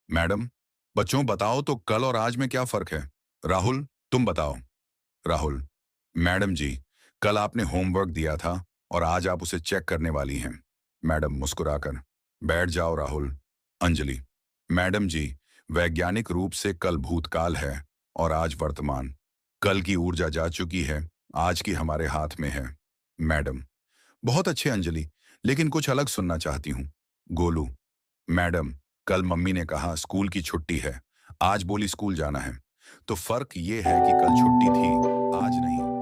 Madam, बच्चों बताओ तो कल और आज में क्या फर्क है? राहुल, तुम बताओ। राहुल, मैडम जी, कल आपने होमवर्क दिया था और आज आप उसे चेक करने वाली हैं। मैडम मुस्कुराकर, बैठ जाओ राहुल। अंजलि, मैडम जी, वैज्ञानिक रूप से कल भूतकाल है और आज वर्तमान। कल की ऊर्जा जा चुकी है, आज की हमारे हाथ में है। मैडम, बहुत अच्छे अंजलि, लेकिन कुछ अलग सुनना चाहती हूँ। गोलू, मैडम, कल मम्मी ने कहा स्कूल की छुट्टी है, आज बोली स्कूल जाना है। तो फर्क ये है कि कल छुट्टी थी, आज नहीं।